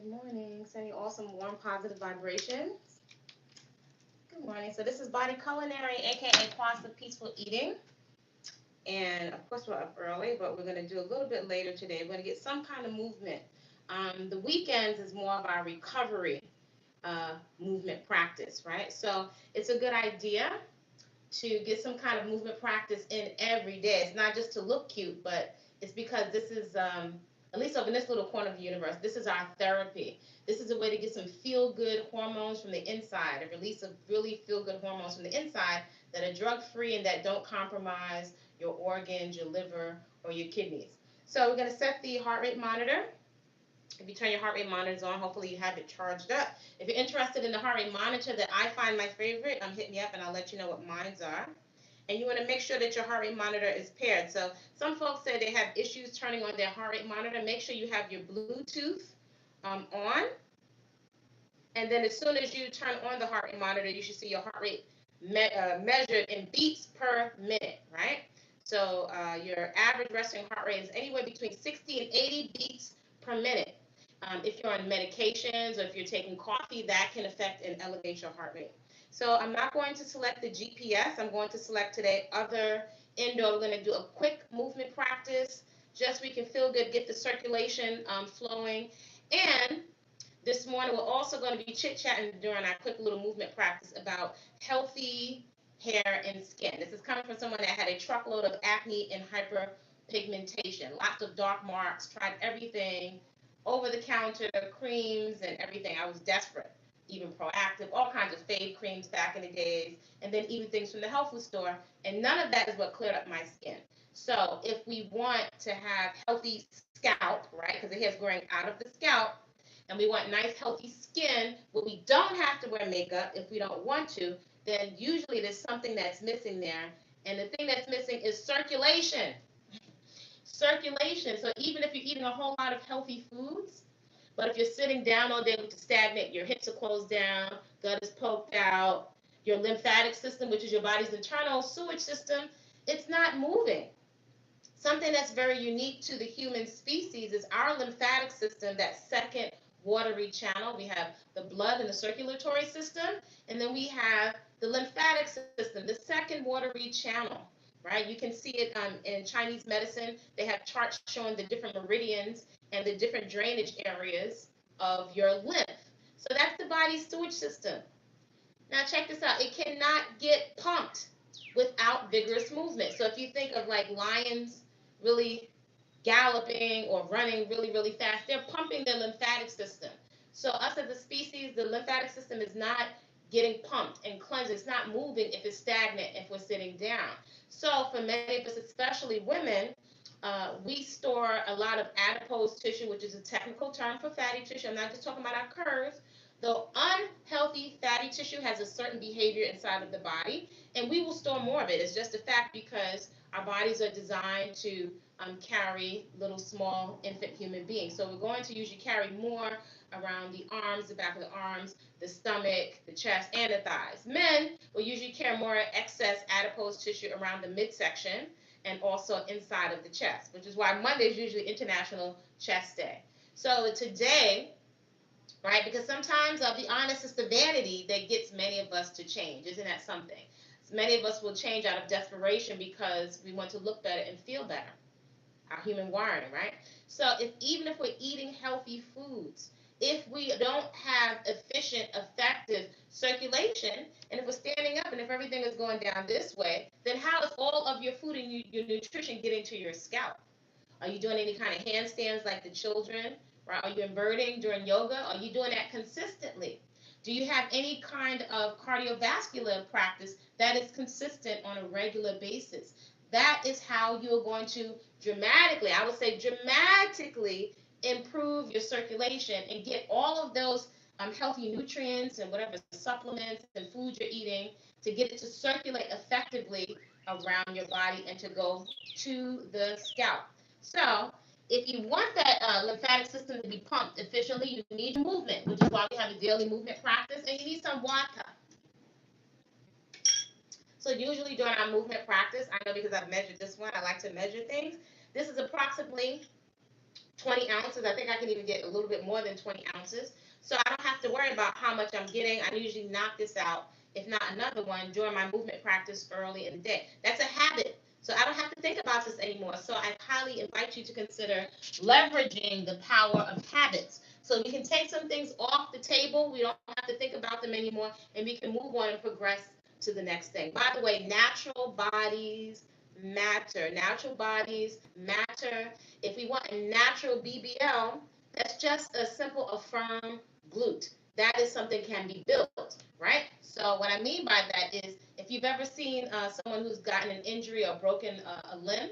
Good morning. Sending you all some warm, positive vibrations. Good morning. So this is Body Culinary, aka Kwasapeacefull eating. And of course we're up early, but we're going to do a little bit later today. We're going to get some kind of movement. The weekends is more of our recovery movement practice, right? So it's a good idea to get some kind of movement practice in every day. It's not just to look cute, but it's because this is, at least over in this little corner of the universe, this is our therapy. This is a way to get some feel-good hormones from the inside, a release of really feel-good hormones from the inside that are drug-free and that don't compromise your organs, your liver, or your kidneys. So we're going to set the heart rate monitor. If you turn your heart rate monitors on, hopefully you have it charged up. If you're interested in the heart rate monitor that I find my favorite, hit me up and I'll let you know what mines are. And you want to make sure that your heart rate monitor is paired. So some folks say they have issues turning on their heart rate monitor. Make sure you have your Bluetooth on. And then as soon as you turn on the heart rate monitor, you should see your heart rate measured in beats per minute, right? So your average resting heart rate is anywhere between 60 and 80 beats per minute. If you're on medications or if you're taking coffee, that can affect and elevate your heart rate. So I'm not going to select the GPS. I'm going to select today other indoor. We're going to do a quick movement practice, just so we can feel good, get the circulation flowing. And this morning we're also going to be chit-chatting during our quick little movement practice about healthy hair and skin. This is coming from someone that had a truckload of acne and hyperpigmentation, lots of dark marks, tried everything, over-the-counter creams and everything. I was desperate, even Proactive, all kinds of fave creams back in the days, and then even things from the health food store, and none of that is what cleared up my skin. So if we want to have healthy scalp, right, because the hair is growing out of the scalp, and we want nice healthy skin where we don't have to wear makeup if we don't want to, then usually there's something that's missing there. And the thing that's missing is circulation. Circulation. So even if you're eating a whole lot of healthy foods, but if you're sitting down all day with the stagnant, your hips are closed down, gut is poked out, your lymphatic system, which is your body's internal sewage system, it's not moving. Something that's very unique to the human species is our lymphatic system, that second watery channel. We have the blood and the circulatory system, and then we have the lymphatic system, the second watery channel, right? You can see it in Chinese medicine. They have charts showing the different meridians and the different drainage areas of your lymph. So that's the body's sewage system. Now check this out. It cannot get pumped without vigorous movement. So if you think of like lions really galloping or running really, really fast, they're pumping their lymphatic system. So us as a species, the lymphatic system is not getting pumped and cleansed. It's not moving if it's stagnant, if we're sitting down. So for many of us, especially women, we store a lot of adipose tissue, which is a technical term for fatty tissue. I'm not just talking about our curves. The unhealthy fatty tissue has a certain behavior inside of the body, and we will store more of it. It's just a fact because our bodies are designed to carry little small infant human beings. So we're going to usually carry more around the arms, the back of the arms, the stomach, the chest, and the thighs. Men will usually carry more excess adipose tissue around the midsection and also inside of the chest, which is why Monday is usually International Chest Day. So today, right, because sometimes, I'll be honest, it's the vanity that gets many of us to change. Isn't that something? So many of us will change out of desperation because we want to look better and feel better. Our human wiring, right? So even if we're eating healthy foods, if we don't have efficient, effective circulation, and if we're standing up and if everything is going down this way, then how is all of your food and your nutrition getting to your scalp? Are you doing any kind of handstands like the children? Right? Are you inverting during yoga? Are you doing that consistently? Do you have any kind of cardiovascular practice that is consistent on a regular basis? That is how you're going to dramatically, I would say dramatically, improve your circulation and get all of those healthy nutrients and whatever supplements and foods you're eating to get it to circulate effectively around your body and to go to the scalp. So if you want that lymphatic system to be pumped efficiently, you need movement, which is why we have a daily movement practice, and you need some water. So usually during our movement practice, I know because I've measured this one, I like to measure things. This is approximately 20 ounces. I think I can even get a little bit more than 20 ounces. So I don't have to worry about how much I'm getting. I usually knock this out, if not another one, during my movement practice early in the day. That's a habit. So I don't have to think about this anymore. So I highly invite you to consider leveraging the power of habits. So we can take some things off the table. We don't have to think about them anymore, and we can move on and progress to the next thing. By the way, natural bodies matter. Natural bodies matter. If we want a natural BBL, that's just a simple, a firm glute. That is something can be built, right? So what I mean by that is, if you've ever seen someone who's gotten an injury or broken a limb,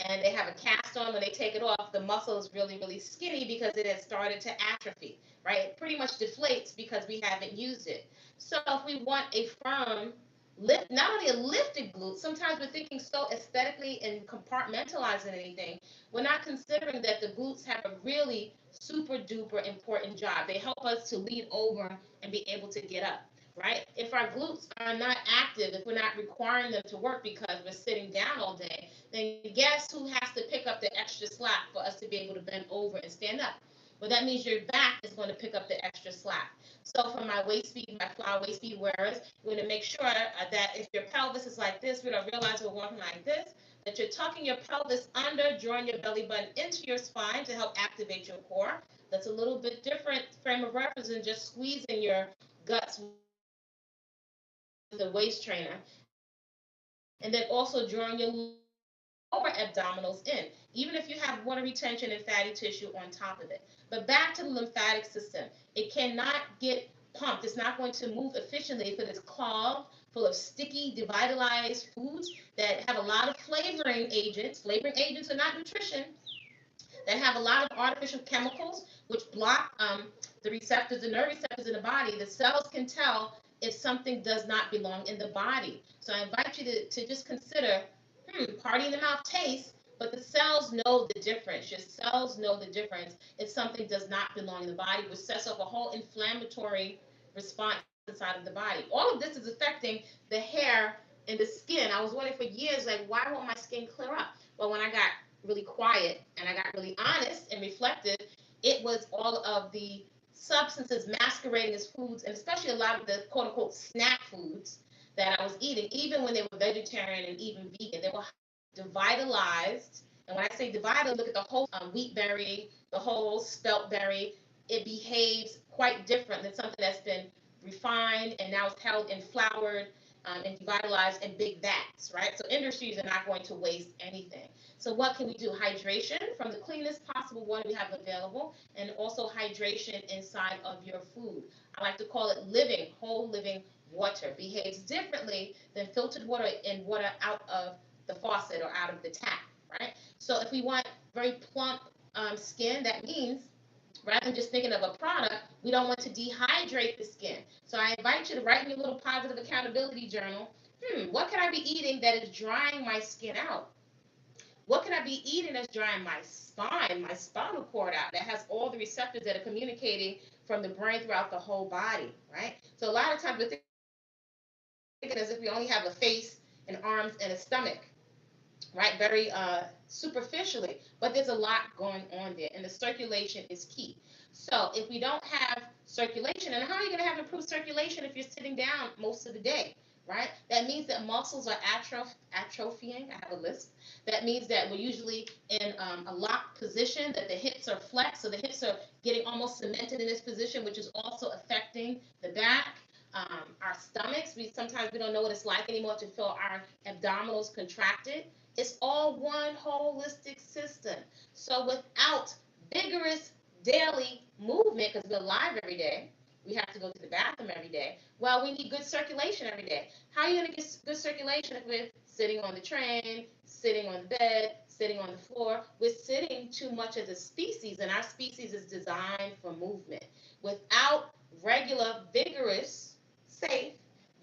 and they have a cast on, when they take it off, the muscle is really, really skinny because it has started to atrophy, right? It pretty much deflates because we haven't used it. So if we want a firm lift, not only a lifted glute, sometimes we're thinking so aesthetically and compartmentalizing anything, we're not considering that the glutes have a really super duper important job. They help us to lean over and be able to get up, right? If our glutes are not active, if we're not requiring them to work because we're sitting down all day, then guess who has to pick up the extra slack for us to be able to bend over and stand up? Well, that means your back is going to pick up the extra slack. So for my waist bead, my flower waist bead wearers, we're going to make sure that if your pelvis is like this, we don't realize we're walking like this, that you're tucking your pelvis under, drawing your belly button into your spine to help activate your core. That's a little bit different frame of reference than just squeezing your guts with a waist trainer. And then also drawing your lower abdominals in, even if you have water retention and fatty tissue on top of it. But back to the lymphatic system. It cannot get pumped. It's not going to move efficiently if it is clogged, full of sticky, devitalized foods that have a lot of flavoring agents. Flavoring agents are not nutrition. That have a lot of artificial chemicals which block the receptors, the nerve receptors in the body. The cells can tell if something does not belong in the body. So I invite you to just consider, party in the mouth tastes, but the cells know the difference. Your cells know the difference if something does not belong in the body, which sets up a whole inflammatory response inside of the body. All of this is affecting the hair and the skin. I was wondering for years, like, why won't my skin clear up? Well, when I got really quiet and I got really honest and reflective, it was all of the substances masquerading as foods, and especially a lot of the quote unquote snack foods that I was eating, even when they were vegetarian and even vegan. They were devitalized. And when I say divided, look at the whole wheat berry, the whole spelt berry. It behaves quite different than something that's been refined and now it's held in floured and devitalized in big vats, right? So industries are not going to waste anything. So what can we do? Hydration from the cleanest possible water we have available, and also hydration inside of your food. I like to call it living, whole living water. Behaves differently than filtered water and water out of the faucet or out of the tap, right? So if we want very plump skin, that means rather than just thinking of a product, we don't want to dehydrate the skin. So I invite you to write in your little positive accountability journal, what can I be eating that is drying my skin out? What can I be eating that's drying my spine, my spinal cord out, that has all the receptors that are communicating from the brain throughout the whole body, right? So a lot of times we're thinking as if we only have a face and arms and a stomach, right? Very superficially, but there's a lot going on there, and the circulation is key. So if we don't have circulation, and how are you going to have improved circulation if you're sitting down most of the day, right? That means that muscles are atrophying. I have a list. That means that we're usually in a locked position, that the hips are flexed, so the hips are getting almost cemented in this position, which is also affecting the back. Our stomachs, sometimes we don't know what it's like anymore to feel our abdominals contracted. It's all one holistic system. So without vigorous daily movement, because we're alive every day, we have to go to the bathroom every day. Well, we need good circulation every day. How are you going to get good circulation if we're sitting on the train, sitting on the bed, sitting on the floor? We're sitting too much as a species, and our species is designed for movement. Without regular, vigorous, safe,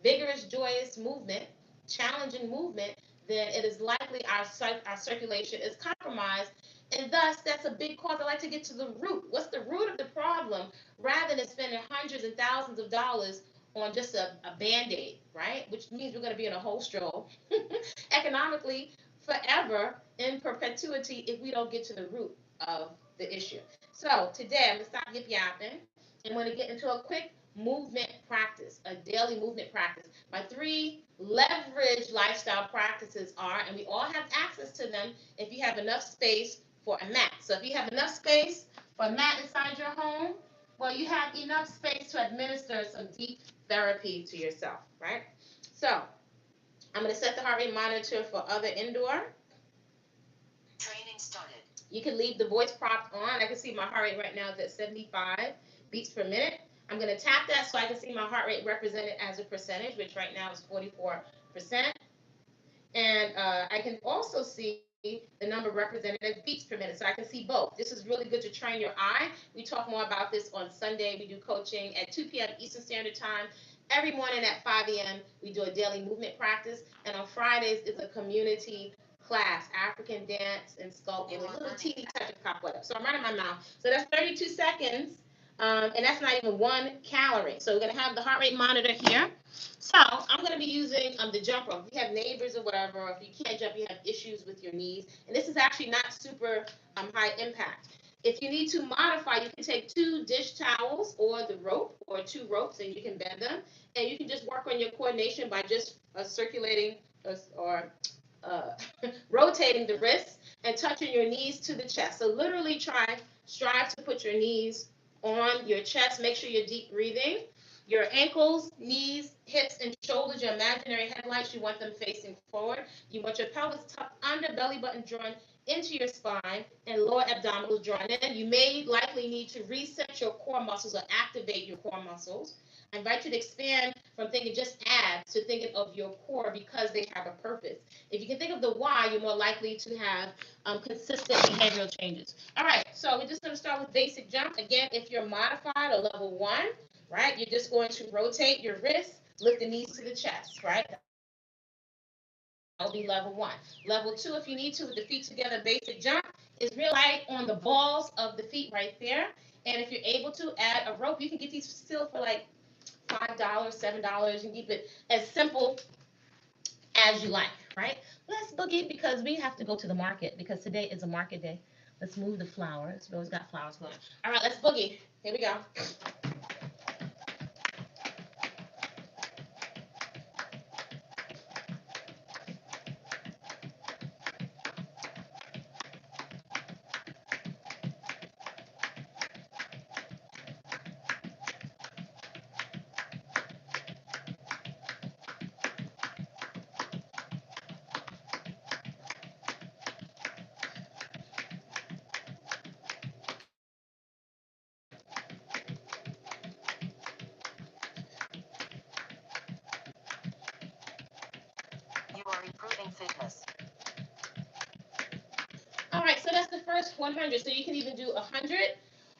vigorous, joyous movement, challenging movement, then it is likely our circulation is compromised. And thus, that's a big cause. I like to get to the root. What's the root of the problem, rather than spending hundreds and thousands of dollars on just a Band-Aid, right? Which means we're going to be in a hole stroll economically forever in perpetuity if we don't get to the root of the issue. So today I'm gonna stop yip yapping and we're gonna get into a quick movement practice, a daily movement practice. My 3 leverage lifestyle practices are, and we all have access to them if you have enough space for a mat. So if you have enough space for a mat inside your home, well, you have enough space to administer some deep therapy to yourself, right? So I'm going to set the heart rate monitor for other indoor. Training started. You can leave the voice prompt on. I can see my heart rate right now is at 75 beats per minute. I'm going to tap that so I can see my heart rate represented as a percentage, which right now is 44%. And I can also see the number represented as beats per minute, so I can see both. This is really good to train your eye. We talk more about this on Sunday. We do coaching at 2 p.m. Eastern Standard Time. Every morning at 5 a.m. we do a daily movement practice, and on Fridays is a community class, African dance and sculpting, a little teeny touch of cobweb. So I'm running my mouth. So that's 32 seconds, and that's not even 1 calorie. So we're gonna have the heart rate monitor here. So I'm going to be using the jump rope. If you have neighbors or whatever, or if you can't jump, you have issues with your knees. And this is actually not super high impact. If you need to modify, you can take 2 dish towels or the rope or 2 ropes and you can bend them. And you can just work on your coordination by just circulating or rotating the wrists and touching your knees to the chest. So literally strive to put your knees on your chest. Make sure you're deep breathing. Your ankles, knees, hips, and shoulders, your imaginary headlights, you want them facing forward. You want your pelvis tucked under, belly button drawn into your spine, and lower abdominals drawn in. You may likely need to reset your core muscles or activate your core muscles. I invite you to expand from thinking just abs to thinking of your core because they have a purpose. If you can think of the why, you're more likely to have consistent behavioral changes. All right, so we're just going to start with basic jump. Again, if you're modified or level 1, right, you're just going to rotate your wrists, lift the knees to the chest, right? That'll be level 1. Level 2, if you need to, with the feet together, basic jump is real light on the balls of the feet right there. And if you're able to add a rope, you can get these still for like $5, $7, and keep it as simple as you like, right? Let's boogie because we have to go to the market because today is a market day. Let's move the flowers. We always got flowers going. All right, let's boogie. Here we go. Improving fitness. All right, so that's the first 100. So you can even do 100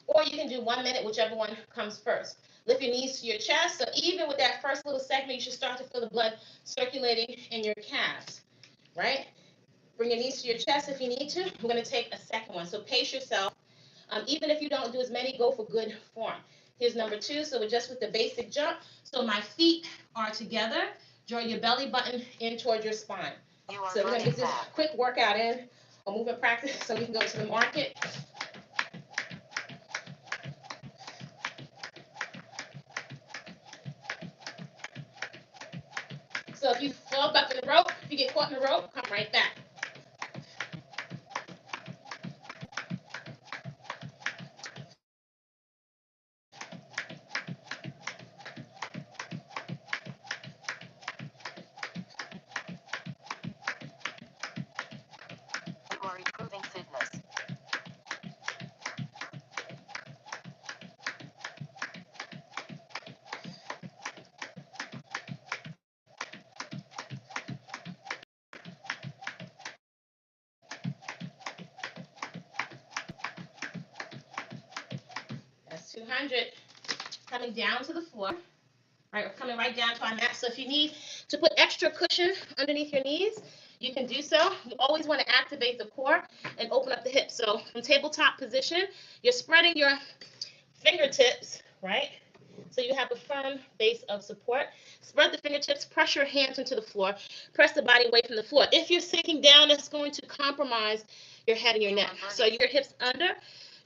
or you can do 1 minute, whichever one comes first. Lift your knees to your chest. So even with that first little segment, you should start to feel the blood circulating in your calves, right? Bring your knees to your chest if you need to. We're going to take a second one. So pace yourself. Even if you don't do as many, go for good form. Here's number 2. So we're just with the basic jump. So my feet are together. Draw your belly button in towards your spine. So we're going to get this quick workout in, or movement practice, so we can go to the market. So if you fall up in the rope, if you get caught in the rope, come right back. You are improving fitness. That's 200. Coming down to the floor. Right, we're coming right down to our mat. So if you need to put extra cushion underneath your knees, you can do so. You always want to activate the core and open up the hips. So from tabletop position, you're spreading your fingertips, right? So you have a firm base of support. Spread the fingertips, press your hands into the floor, press the body away from the floor. If you're sinking down, it's going to compromise your head and your neck. So your hips under,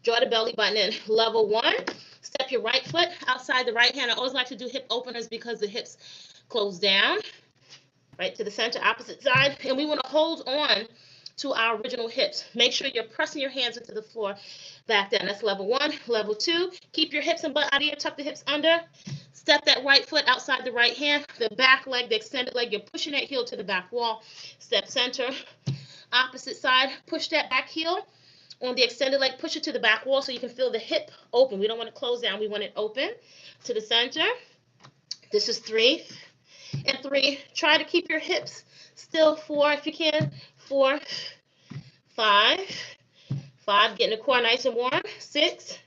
Draw the belly button in. Level 1, step your right foot outside the right hand. I always like to do hip openers because the hips close down. Right to the center, opposite side. And we want to hold on to our original hips. Make sure you're pressing your hands into the floor back down. That's level 1. Level 2, keep your hips and butt out of here. Tuck the hips under. Step that right foot outside the right hand. The back leg, the extended leg, you're pushing that heel to the back wall. Step center. Opposite side, push that back heel. On the extended leg, push it to the back wall so you can feel the hip open. We don't want to close down. We want it open to the center. This is 3. And 3, try to keep your hips still. 4 if you can. 4, 5, getting the core nice and warm. 6,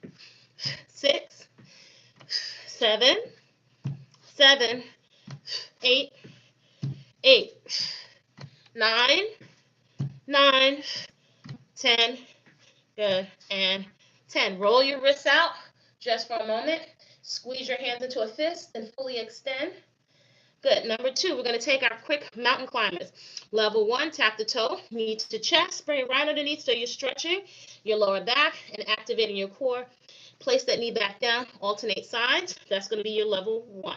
7, 8, 9, 10. Good. And 10. Roll your wrists out just for a moment. Squeeze your hands into a fist and fully extend. Good. Number 2, we're going to take our quick mountain climbers. Level 1, tap the toe, knee to chest, bring it right underneath so you're stretching your lower back and activating your core. Place that knee back down, alternate sides. That's going to be your level 1,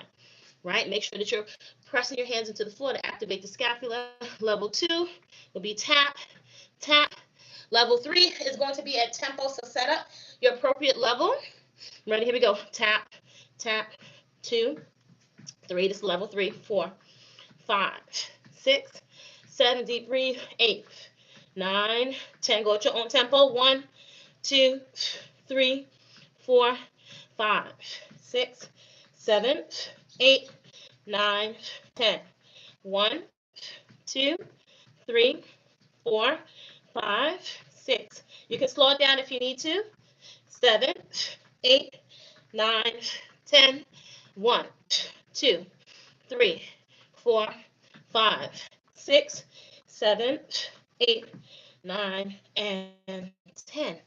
right? Make sure that you're pressing your hands into the floor to activate the scapula. Level 2 will be tap, tap. Level 3 is going to be at tempo, so set up your appropriate level. Ready? Here we go. Tap, tap, 2, 3, this is level 3, 4, 5, 6, 7, deep breathe, 8, 9, 10, go at your own tempo, 1, 2, 3, 4, 5, 6, 7, 8, 9, 10, 1, 2, 3, 4, 5, 6, you can slow it down if you need to, 7, 8, 9, 10, 1, 2, 3, 4, 5, 6, 7, 8, 9, and 10.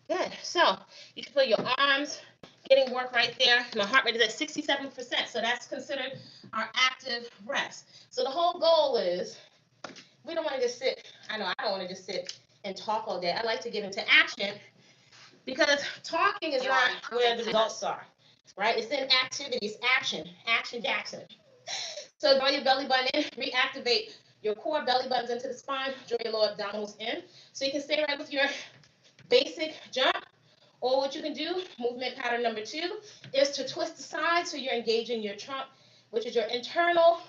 Good. So you can feel your arms getting work right there. My heart rate is at 67%, so that's considered our active rest. So the whole goal is we don't want to just sit. I know I don't want to just sit and talk all day. I like to get into action because talking is not where the results are. Right? It's in activities, action, Jackson. So draw your belly button in, reactivate your core, belly buttons into the spine, draw your lower abdominals in. So you can stay right with your basic jump. Or what you can do, movement pattern number 2, is to twist the side so you're engaging your trunk, which is your internal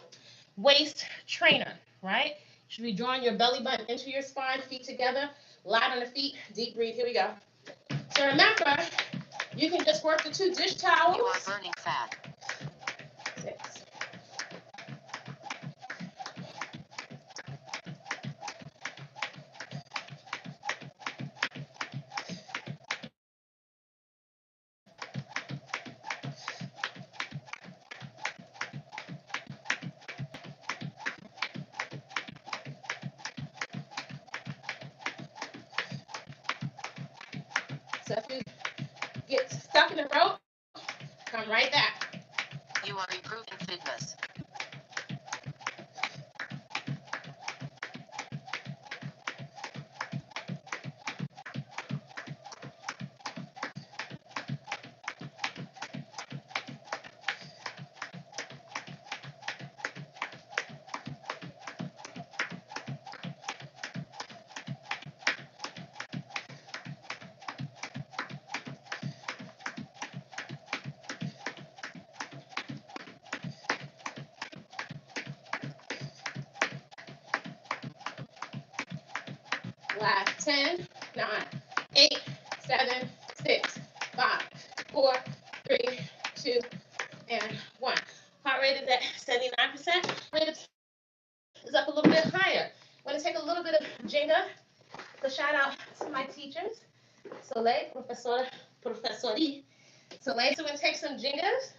waist trainer, right? You should be drawing your belly button into your spine, feet together, light on the feet, deep breathe, here we go. So remember, you can just work the 2 dish towels. You are burning fat. 6. So if you get stuck in the rope, come right back. You are improving fitness. Last 10, 9, 8, 7, 6, 5, 4, 3, 2, and 1. Heart rate is at 79%. Rate is up a little bit higher. I'm going to take a little bit of Jenga to shout out to my teachers. Soleil, Professori. Soleil, so we're going to take some Jengas,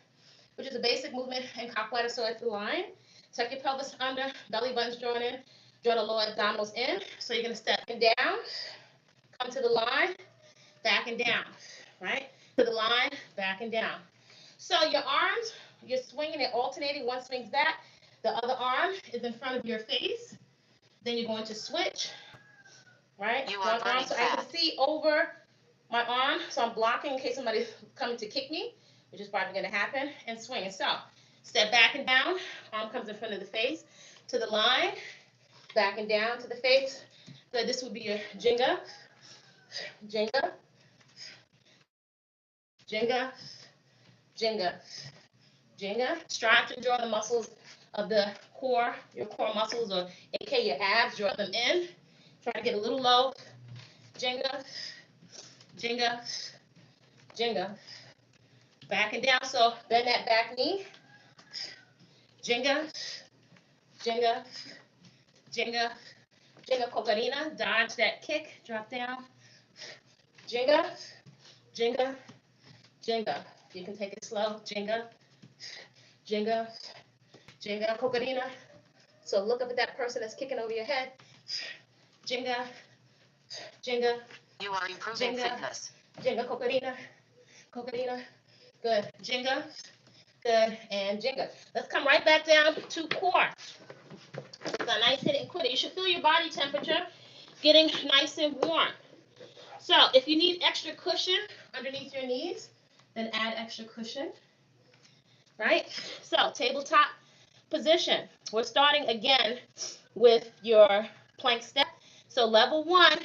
which is a basic movement in Kwasapeacefull line. Tuck your pelvis under, belly buttons drawn in. Draw the lower abdominals in. So you're going to step down, come to the line, back and down, right? To the line, back and down. So your arms, you're swinging and alternating. One swings back, the other arm is in front of your face. Then you're going to switch, right? You are one arm so I can see over my arm, so I'm blocking in case somebody's coming to kick me, which is probably going to happen, and swing. And so, step back and down, arm comes in front of the face, to the line, back and down to the face. Good, this would be your Jenga, Jenga, Jenga, Jenga, Jenga. Strive to draw the muscles of the core, your core muscles, or aka your abs, draw them in. Try to get a little low. Jenga, Jenga, Jenga. Back and down, so bend that back knee. Jenga, Jenga, Jenga, Jenga Cocarina. Dodge that kick, drop down. Jenga, Jenga, Jenga. You can take it slow. Jenga, Jenga, Jenga Cocarina. So look up at that person that's kicking over your head. Jenga, Jenga. You are improving Jenga, fitness. Jenga Cocarina, Cocarina. Good. Jenga, good, and Jenga. Let's come right back down to core. It's a nice hit and quit it. You should feel your body temperature getting nice and warm. So if you need extra cushion underneath your knees, then add extra cushion. Right? So tabletop position. We're starting again with your plank step. So level 1,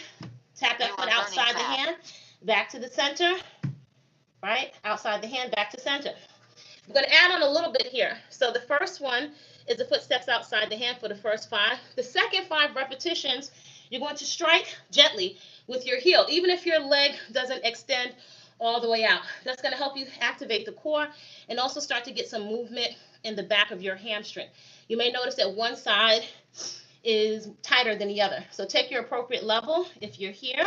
tap that foot outside the hand, back to the center. Right? Outside the hand, back to center. I'm going to add on a little bit here. So the first one is the foot steps outside the hand for the first 5. The second 5 repetitions, you're going to strike gently with your heel, even if your leg doesn't extend all the way out. That's going to help you activate the core and also start to get some movement in the back of your hamstring. You may notice that one side is tighter than the other. So take your appropriate level. If you're here,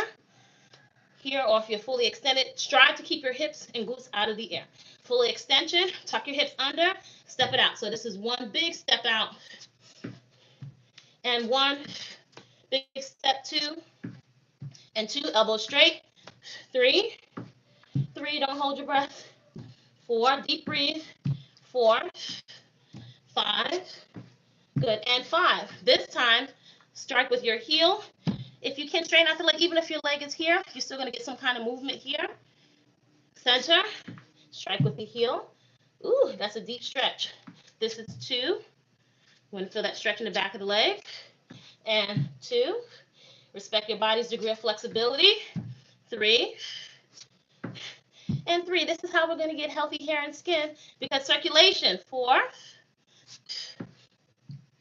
or if you're fully extended, strive to keep your hips and glutes out of the air. Fully extension, tuck your hips under, step it out. So this is 1 big step out, and 1 big step, 2, and 2, elbows straight, 3, don't hold your breath, 4, deep breathe, 4, 5, good, and 5. This time, strike with your heel. If you can straighten out the leg, even if your leg is here, you're still going to get some kind of movement here. Center, strike with the heel. Ooh, that's a deep stretch. This is 2. You want to feel that stretch in the back of the leg. And 2. Respect your body's degree of flexibility. 3. And 3. This is how we're going to get healthy hair and skin, because circulation. 4.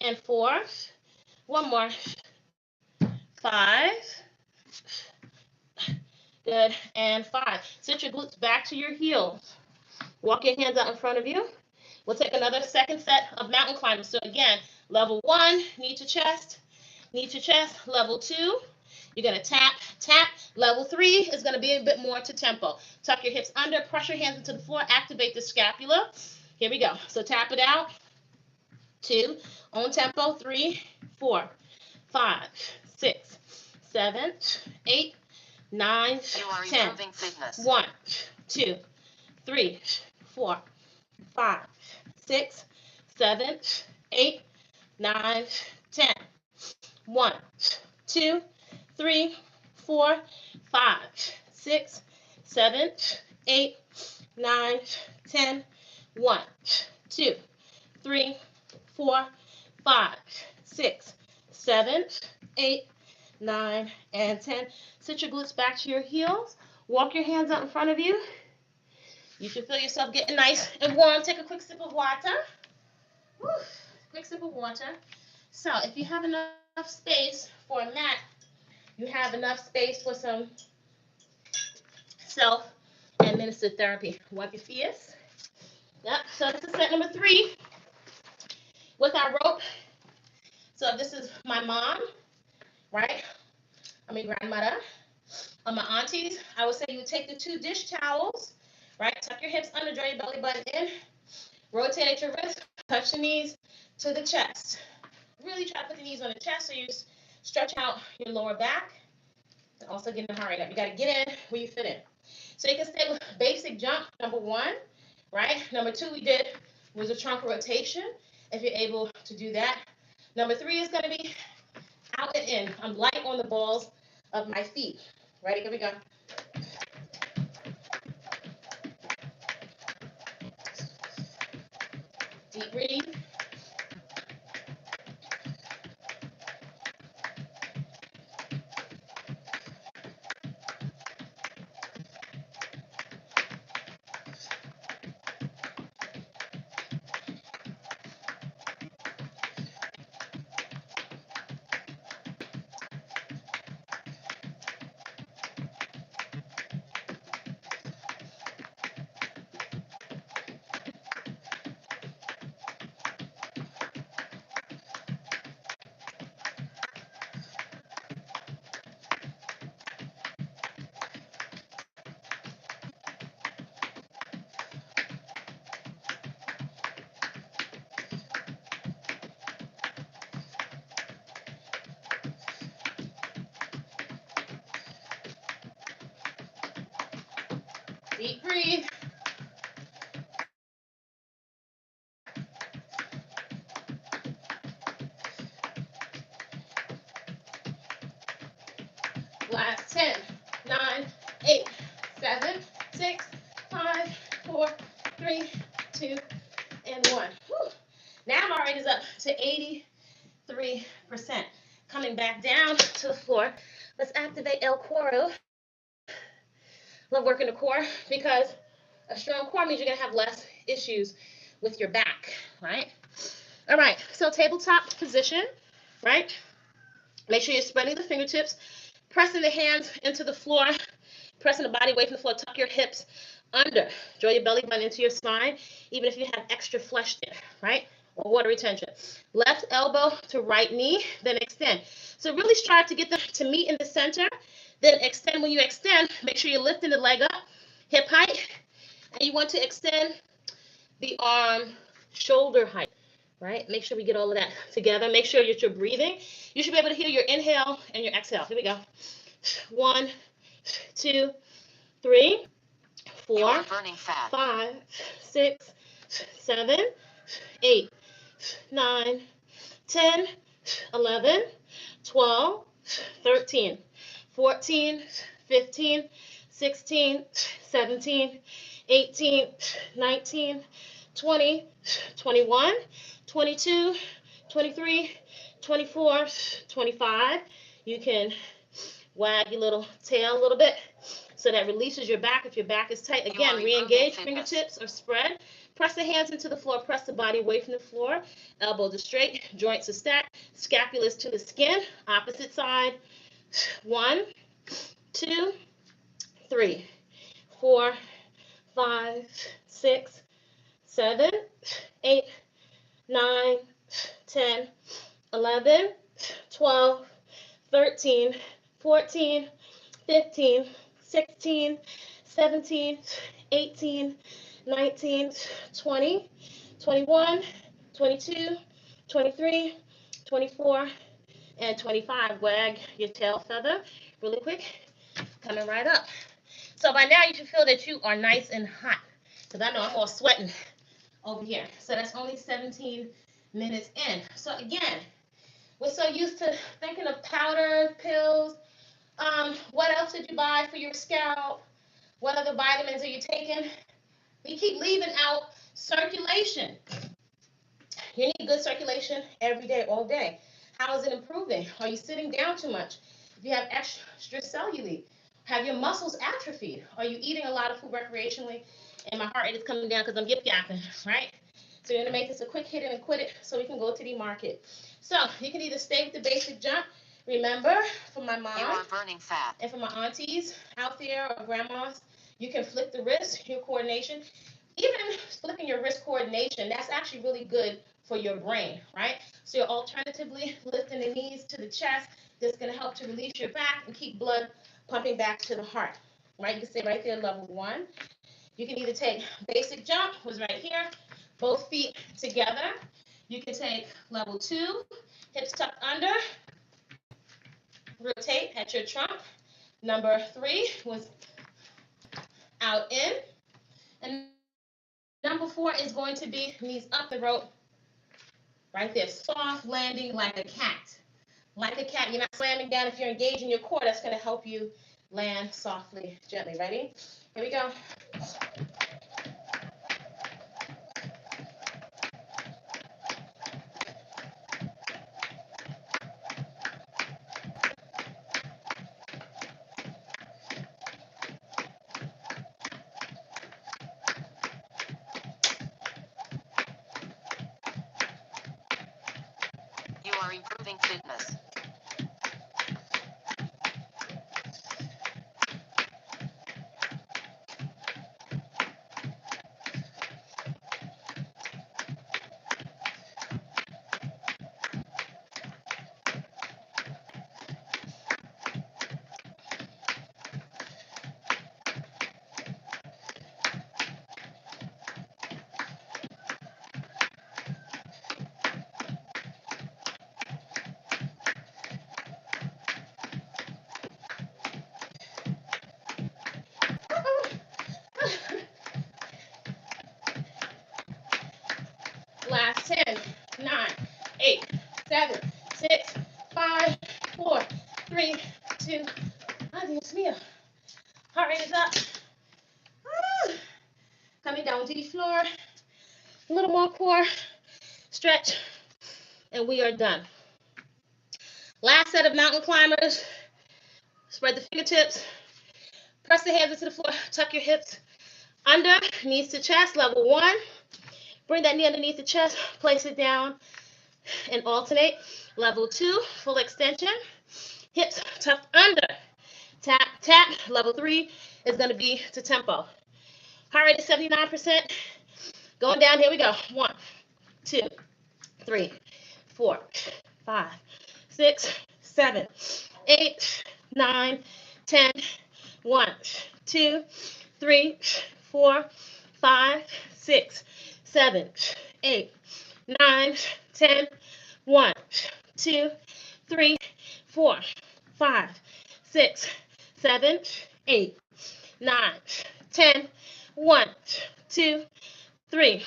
And 4. 1 more. 5. Good. And 5. Sit your glutes back to your heels. Walk your hands out in front of you. We'll take another second set of mountain climbers. So again, level 1, knee to chest. Level 2, you're going to tap, tap. Level 3 is going to be a bit more to tempo. Tuck your hips under, press your hands into the floor, activate the scapula. Here we go. So tap it out. 2, on tempo. 3, 4, 5, 6, 7, 8, 9, 10. 1, 2, 3, 4, 5, 6, 7, 8, 9, 10. 1, 2, 3, 4, 5, 6, 7, 8, 9, 10. 1, 2, 3, 4, 5, 6, 7, 8, 9, and 10. Sit your glutes back to your heels. Walk your hands out in front of you. You should feel yourself getting nice and warm. Take a quick sip of water. Woo. Quick sip of water. So if you have enough space for a mat, you have enough space for some self-administered therapy. Wipe your face. Yep. So this is set number 3 with our rope. So if this is my mom, right? I mean grandmother, or my aunties, I would say you would take the 2 dish towels, right? Tuck your hips under, draw your belly button in, rotate at your wrist, touch the knees to the chest. Really try to put the knees on the chest so you stretch out your lower back. And also get in the heart rate up. You got to get in where you fit in. So you can stay with basic jump, number 1, right? Number 2 we did was a trunk rotation, if you're able to do that. Number 3 is going to be out and in. I'm light on the balls of my feet. Ready? Here we go. Deep breathe. Deep breathe. Last 10, 9, 8, 7, 6, 5, 4, 3, 2, and 1. Whew. Now my rate is up to 83%. Coming back down to the floor. Let's activate El Coro. Love working the core because a strong core means you're going to have less issues with your back, right? All right, so tabletop position, right? Make sure you're spreading the fingertips, pressing the hands into the floor, pressing the body away from the floor. Tuck your hips under. Draw your belly button into your spine, even if you have extra flesh there, right? Or water retention. Left elbow to right knee, then extend. So really strive to get them to meet in the center, then extend. When you extend, make sure you're lifting the leg up, hip height, and you want to extend the arm shoulder height, right? Make sure we get all of that together. Make sure that you're breathing. You should be able to hear your inhale and your exhale. Here we go. 1, 2, 3, 4, 5, 6, 7, 8, 9, 10, 11, 12, 13, 14, 15, 16, 17, 18, 19, 20, 21, 22, 23, 24, 25. You can wag your little tail a little bit so that releases your back if your back is tight. Again, re-engage fingertips or spread. Press the hands into the floor. Press the body away from the floor. Elbows are straight. Joints are stacked. Scapulas to the skin. Opposite side. 1, 2, 3, 4, 5, 6, 7, 8, 9, 10, 11, 12, 13, 14, 15, 16, 17, 18, 19, 20, 21, 22, 23, 24, and 25. Wag your tail feather really quick. Coming right up. So by now you should feel that you are nice and hot. Because I know I'm all sweating over here. So that's only 17 minutes in. So again, we're so used to thinking of powder, pills. What else did you buy for your scalp? What other vitamins are you taking? We keep leaving out circulation. You need good circulation every day, all day. How is it improving? Are you sitting down too much? If you have extra cellulite, have your muscles atrophied? Are you eating a lot of food recreationally? And my heart rate is coming down because I'm yip-yapping, right? So you're going to make this a quick hit and quit it so we can go to the market. So you can either stay with the basic jump. Remember, for my mom and for my aunties out there or grandmas, you can flip the wrist, your coordination. Even flipping your wrist coordination, that's actually really good for your brain, right? So you're alternatively lifting the knees to the chest. That's going to help to release your back and keep blood pumping back to the heart, right? You can stay right there, level 1. You can either take basic jump, was right here, both feet together. You can take level 2, hips tucked under, rotate at your trunk. Number 3 was out in. And number 4 is going to be knees up the rope, right there, soft landing like a cat. Like a cat, you're not slamming down. If you're engaging your core, that's going to help you land softly, gently. Ready? Here we go. are improving fitness. Last 10, 9, 8, 7, 6, 5, 4, 3, 2. Adios mio. Heart rate is up. Coming down to the floor. A little more core stretch, and we are done. Last set of mountain climbers. Spread the fingertips. Press the hands into the floor. Tuck your hips under, knees to chest. Level 1. Bring that knee underneath the chest. Place it down and alternate. Level 2, full extension. Hips tucked under. Tap, tap. Level 3 is going to be to tempo. Heart rate is 79%. Going down, here we go. 1, 2, 3, 4, 5, 6, 7, 8, 9, 10. 1, 2, 3, 4, 5, 6, 7, 8, 9, 10. 1, 2, 3, 4, 5, 6, 7, 8, 9, 10. 1, 2, 3,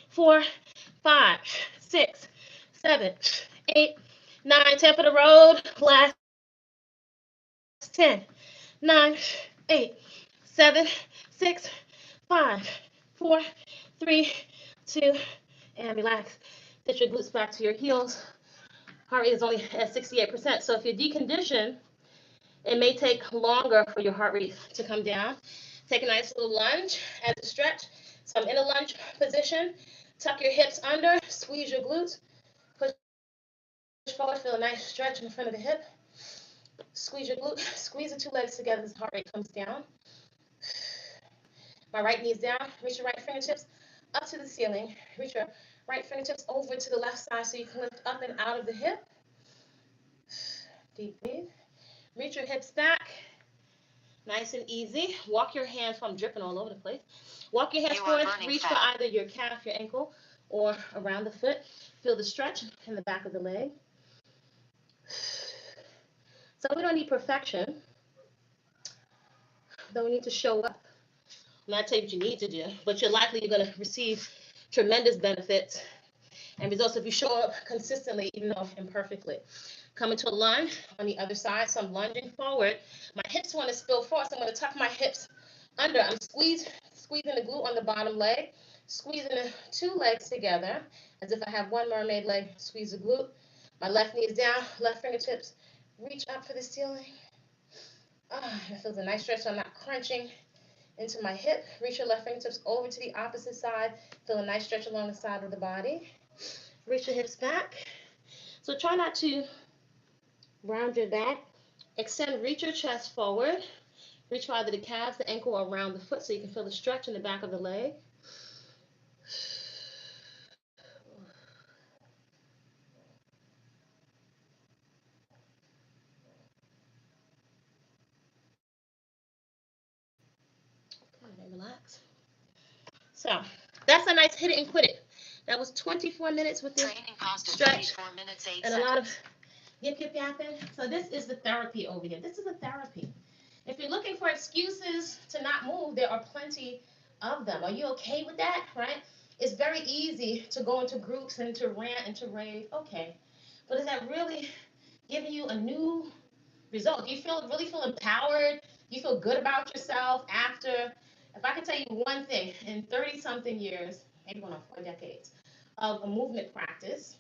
4, 5, 6, 7, 8, 9, 10 for the road. Last 10, 9, 8, 7, 6, 5, 4, 3, 2, and relax. Get your glutes back to your heels. Heart rate is only at 68%. So if you're deconditioned, it may take longer for your heart rate to come down. Take a nice little lunge as a stretch. So I'm in a lunge position. Tuck your hips under, squeeze your glutes. Push forward, feel a nice stretch in front of the hip. Squeeze your glute, squeeze the two legs together as the heart rate comes down. My right knee is down. Reach your right fingertips up to the ceiling. Reach your right fingertips over to the left side so you can lift up and out of the hip. Deep breathe. Reach your hips back. Nice and easy. Walk your hands, so I'm dripping all over the place. Walk your hands forward. Reach for either your calf, your ankle, or around the foot. Feel the stretch in the back of the leg. So we don't need perfection, though we need to show up. I'm not telling you what you need to do, but you're going to receive tremendous benefits and results if you show up consistently, even though imperfectly. Come into a lunge on the other side, so I'm lunging forward. My hips want to spill forward, so I'm going to tuck my hips under. I'm squeezing the glute on the bottom leg, squeezing the two legs together as if I have one mermaid leg. Squeeze the glute. My left knee is down, left fingertips reach up for the ceiling. That feels a nice stretch, so I'm not crunching into my hip. Reach your left fingertips over to the opposite side. Feel a nice stretch along the side of the body. Reach your hips back. So try not to round your back. Extend, reach your chest forward. Reach for either the calves, the ankle, or around the foot so you can feel the stretch in the back of the leg. Okay, relax. So that's a nice hit it and quit it. That was 24 minutes with this stretch and a lot of yip yapping. So this is the therapy over here. This is a therapy. If you're looking for excuses to not move, there are plenty of them. Are you okay with that, right? It's very easy to go into groups and to rant and to rave. Okay. But is that really giving you a new result? Do you really feel empowered? Do you feel good about yourself after? If I could tell you one thing, in 30-something years, maybe going on 4 decades, of a movement practice,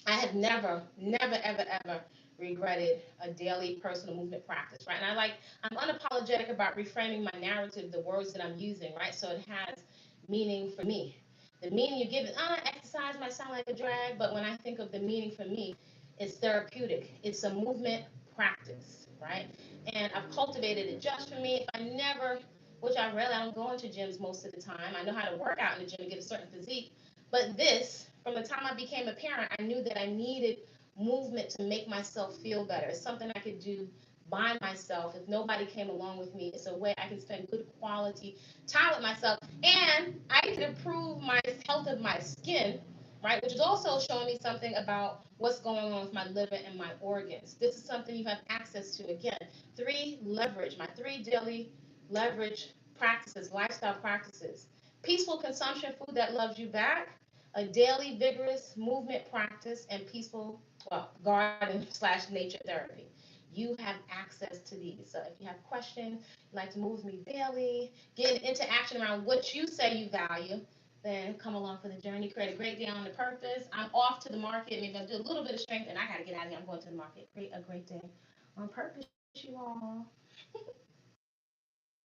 I have never, ever regretted a daily personal movement practice, right? And I'm unapologetic about reframing my narrative, the words that I'm using, right? So it has meaning for me. The meaning you give it, exercise might sound like a drag, but when I think of the meaning for me, It's therapeutic. It's a movement practice, right? And I've cultivated it just for me. If I never, which I don't go into gyms most of the time. I know how to work out in the gym and get a certain physique. But this, from the time I became a parent, I knew that I needed movement to make myself feel better. It's something I could do by myself. If nobody came along with me, it's a way I can spend good quality time with myself. And I can improve my health of my skin, right? Which is also showing me something about what's going on with my liver and my organs. This is something you have access to. Again, my three daily leverage practices, lifestyle practices. Peaceful consumption, food that loves you back, a daily vigorous movement practice, and peaceful, garden / nature therapy. You have access to these. So if you have questions, you'd like to move with me daily, get into action around what you say you value, then come along for the journey. Create a great day on the purpose. I'm off to the market. Maybe I'll do a little bit of strength, and I got to get out of here. I'm going to the market. Create a great day on purpose, you all.